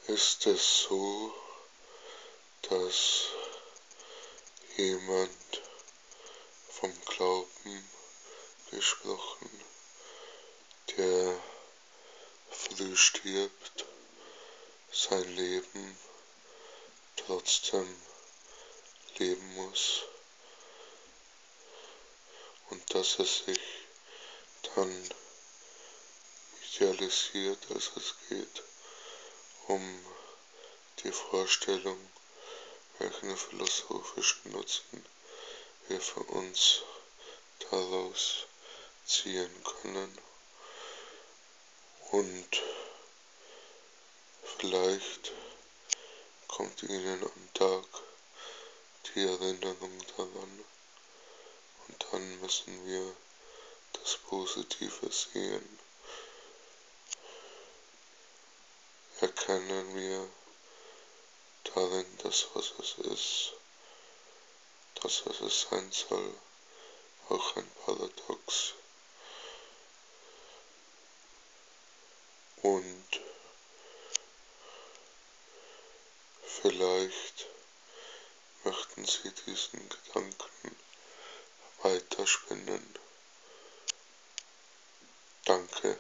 Ist es so, dass jemand vom Glauben gesprochen, der früh stirbt, sein Leben trotzdem leben muss und dass es sich dann idealisiert, als es geht um die Vorstellung, welchen philosophischen Nutzen wir für uns daraus ziehen können. Und vielleicht kommt Ihnen am Tag die Erinnerung daran und dann müssen wir das Positive sehen. Erkennen wir darin das, was es ist, das, was es sein soll, auch ein Paradox. Und vielleicht möchten Sie diesen Gedanken weiterspinnen. Danke.